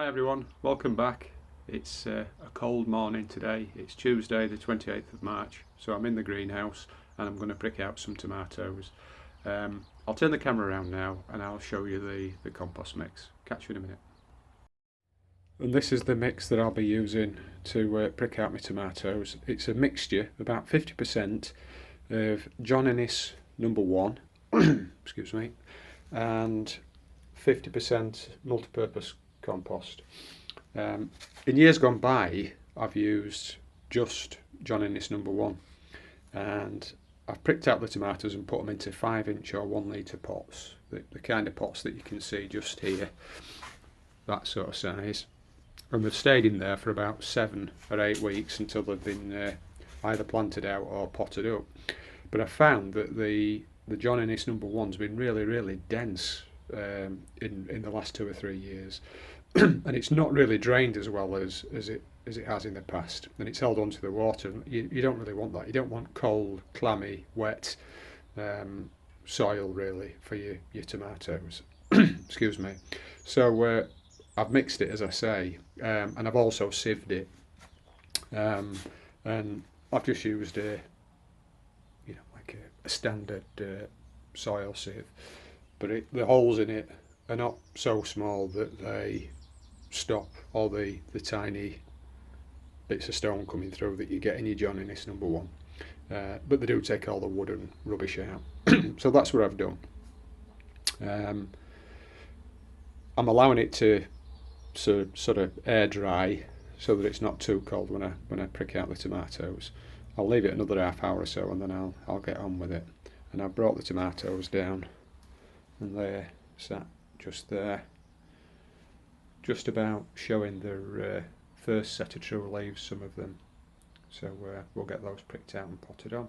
Hi everyone, welcome back. It's a cold morning today. It's Tuesday the 28th of March, so I'm in the greenhouse and I'm going to prick out some tomatoes. I'll turn the camera around now and I'll show you the compost mix. Catch you in a minute. And this is the mix that I'll be using to prick out my tomatoes. It's a mixture, about 50% of John Innes number 1, excuse me, and 50% multi-purpose compost. In years gone by, I've used just John Innes number 1, and I've pricked out the tomatoes and put them into 5-inch or 1 litre pots, the kind of pots that you can see just here, that sort of size. And they've stayed in there for about 7 or 8 weeks until they've been either planted out or potted up. But I found that the John Innes number 1's been really dense in the last 2 or 3 years. And it's not really drained as well as it has in the past, and it's held onto the water. You don't really want that. You don't want cold, clammy, wet soil really for your tomatoes. Excuse me. So I've mixed it, as I say, and I've also sieved it, and I've just used a standard soil sieve, but the holes in it are not so small that they stop all the tiny bits of stone coming through that you get in your John Innes number 1, but they do take all the wood and rubbish out. So that's what I've done. I'm allowing it to sort of air dry so that it's not too cold when I prick out the tomatoes. I'll leave it another half hour or so and then I'll get on with it. And I've brought the tomatoes down and they're sat just there, just about showing their first set of true leaves, some of them. So we'll get those pricked out and potted on.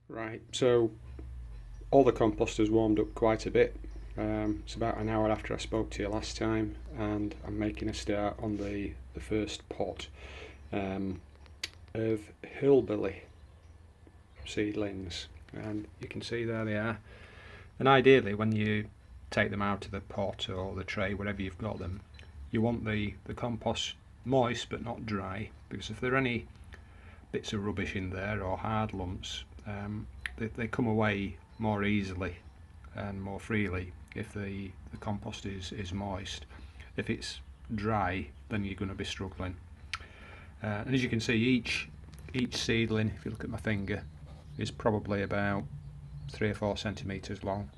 Right, so all the compost has warmed up quite a bit. It's about an hour after I spoke to you last time, and I'm making a start on the first pot of hillbilly seedlings, and you can see there they are. And ideally, when you take them out of the pot or the tray, wherever you've got them, you want the compost moist but not dry, because if there are any bits of rubbish in there or hard lumps, they come away more easily and more freely if the compost is moist. If it's dry, then you're going to be struggling. And as you can see, each seedling, if you look at my finger, is probably about 3 or 4 centimetres long.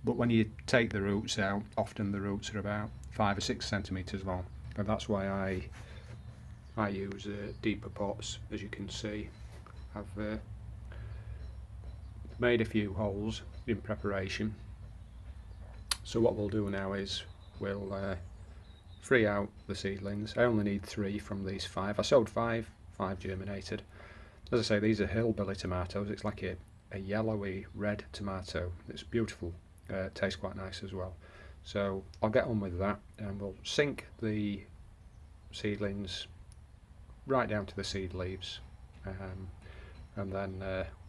But when you take the roots out, often the roots are about 5 or 6 centimetres long, and that's why I use deeper pots. As you can see, I've made a few holes in preparation. So what we'll do now is we'll free out the seedlings. I only need 3 from these 5. I sowed 5 germinated. As I say, these are hillbilly tomatoes. It's like a yellowy red tomato. It's beautiful. Tastes quite nice as well. So I'll get on with that, and we'll sink the seedlings right down to the seed leaves, and then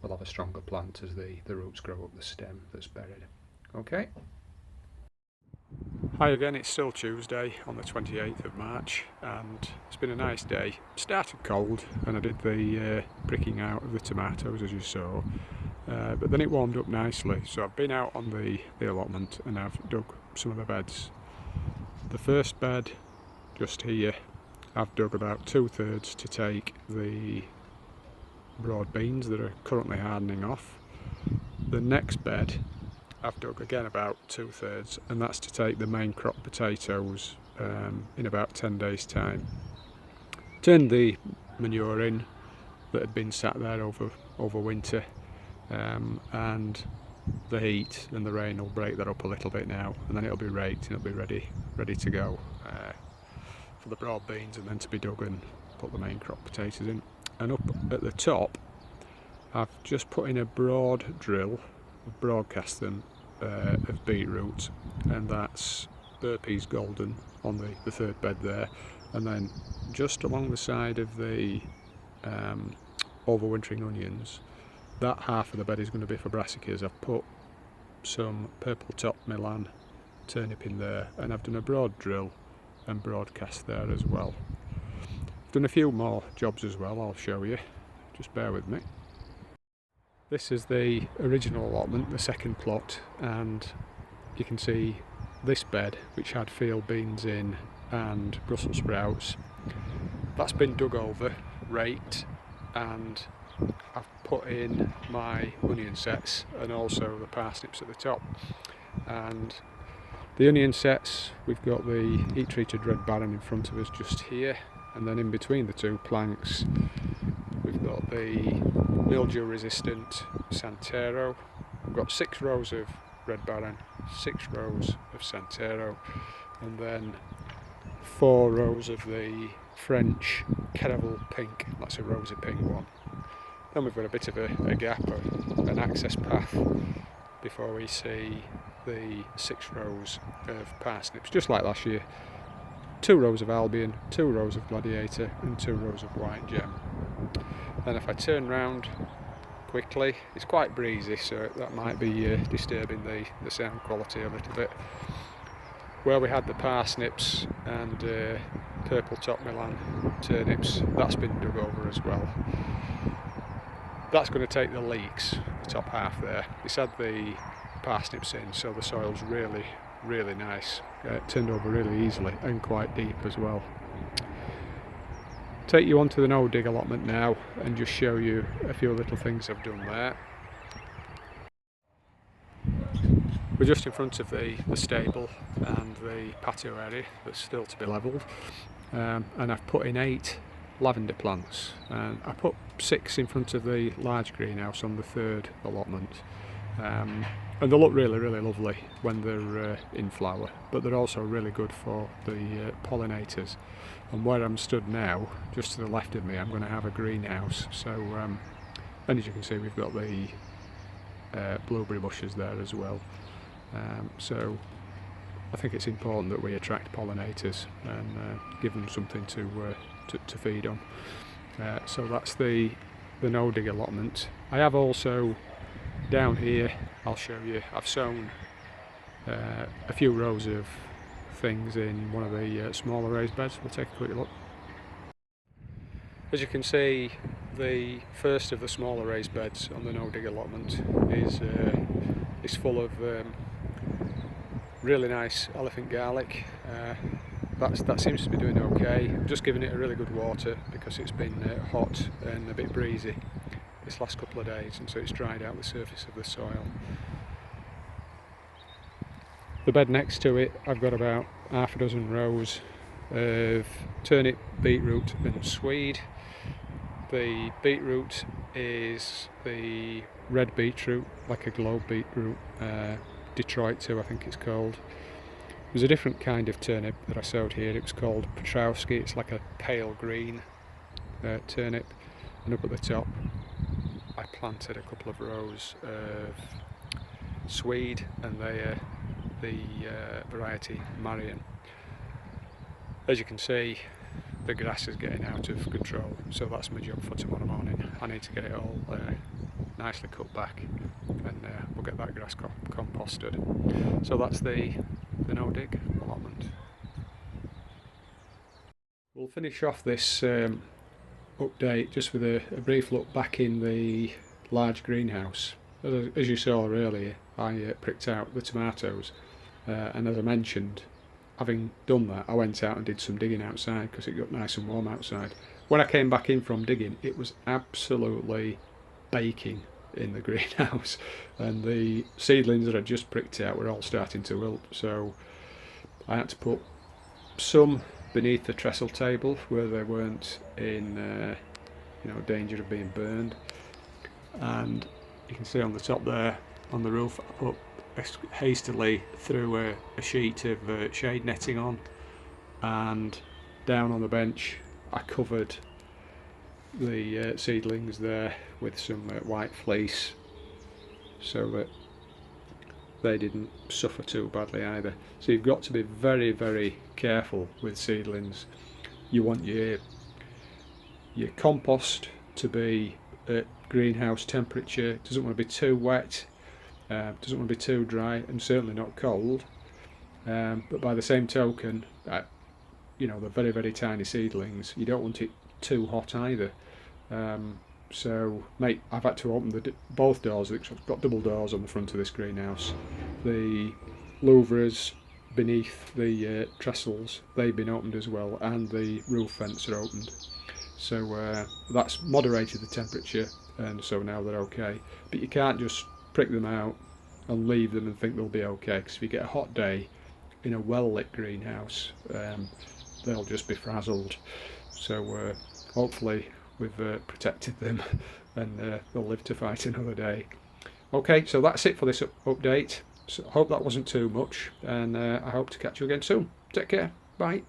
we'll have a stronger plant as the roots grow up the stem that's buried. Okay. Hi again, it's still Tuesday on the 28th of March, and it's been a nice day. Started cold and I did the pricking out of the tomatoes, as you saw, but then it warmed up nicely. So I've been out on the allotment and I've dug some of the beds. The first bed just here, I've dug about 2/3 to take the broad beans that are currently hardening off. The next bed I've dug again about 2/3, and that's to take the main crop potatoes in about 10 days time. Turned the manure in that had been sat there over winter, and the heat and the rain will break that up a little bit now, and then it'll be raked and it'll be ready to go for the broad beans, and then to be dug and put the main crop potatoes in. And up at the top I've just put in a broad drill, broadcast them, of beetroot, and that's Burpee's Golden on the third bed there. And then just along the side of the overwintering onions, that half of the bed is going to be for brassicas. I've put some purple top Milan turnip in there, and I've done a broad drill and broadcast there as well. I've done a few more jobs as well, I'll show you, just bear with me. This is the original allotment, the second plot, and you can see this bed which had field beans in and Brussels sprouts. That's been dug over, raked, and I've put in my onion sets and also the parsnips at the top. And the onion sets, we've got the heat treated red baron in front of us just here, and then in between the two planks we've got the mildew resistant Santero. We've got 6 rows of red baron, 6 rows of Santero, and then 4 rows of the French Caravel pink. That's a rosy pink one. Then we've got a bit of a gap, an access path, before we see the 6 rows of parsnips, just like last year. 2 rows of Albion, 2 rows of Gladiator, and 2 rows of White Gem. Then if I turn round quickly, it's quite breezy, so that might be disturbing the sound quality a little bit. Where we had the parsnips and purple top Milan turnips, that's been dug over as well. That's going to take the leeks, the top half there. It's had the parsnips in, so the soil's really nice. It turned over really easily and quite deep as well. Take you onto the no dig allotment now and just show you a few little things I've done there. We're just in front of the stable and the patio area that's still to be levelled, and I've put in 8 lavender plants, and I put 6 in front of the large greenhouse on the 3rd allotment, and they look really lovely when they're in flower, but they're also really good for the pollinators. And where I'm stood now, just to the left of me, I'm going to have a greenhouse, so and as you can see we've got the blueberry bushes there as well. So I think it's important that we attract pollinators and give them something to feed on. So that's the no dig allotment. I have also down here, I'll show you, I've sown a few rows of things in one of the smaller raised beds. We'll take a quick look. As you can see, the first of the smaller raised beds on the no dig allotment is full of really nice elephant garlic. That seems to be doing okay. I'm just giving it a really good water because it's been hot and a bit breezy this last couple of days, and so it's dried out the surface of the soil. The bed next to it, I've got about half a dozen rows of turnip, beetroot and swede. The beetroot is the red beetroot, like a globe beetroot, Detroit 2 I think it's called. There's a different kind of turnip that I sowed here. It was called Petrowski. It's like a pale green turnip, and up at the top I planted a couple of rows of swede, and they are the variety Marion. As you can see, the grass is getting out of control, so that's my job for tomorrow morning. I need to get it all nicely cut back, and we'll get that grass composted. So that's the no dig allotment. We'll finish off this update just with a brief look back in the large greenhouse. As you saw earlier, I pricked out the tomatoes, and as I mentioned, having done that, I went out and did some digging outside because it got nice and warm outside. When I came back in from digging, it was absolutely baking in the greenhouse, and the seedlings that I just pricked out were all starting to wilt, so I had to put some beneath the trestle table where they weren't in danger of being burned. And you can see on the top there, on the roof, I put hastily threw a sheet of shade netting on, and down on the bench I covered the seedlings there with some white fleece so that they didn't suffer too badly either. So you've got to be very careful with seedlings. You want your compost to be at greenhouse temperature. It doesn't want to be too wet, doesn't want to be too dry, and certainly not cold. But by the same token, you know, the very, very tiny seedlings, you don't want it too hot either. So, mate, I've had to open both doors. I've got double doors on the front of this greenhouse. The louvres beneath the trestles, they've been opened as well, and the roof vents are opened. So that's moderated the temperature, and so now they're okay. But you can't just prick them out and leave them and think they'll be okay, because if you get a hot day in a well-lit greenhouse, they'll just be frazzled. So hopefully we've protected them and they'll live to fight another day. Okay, so that's it for this update. So hope that wasn't too much, and I hope to catch you again soon. Take care. Bye.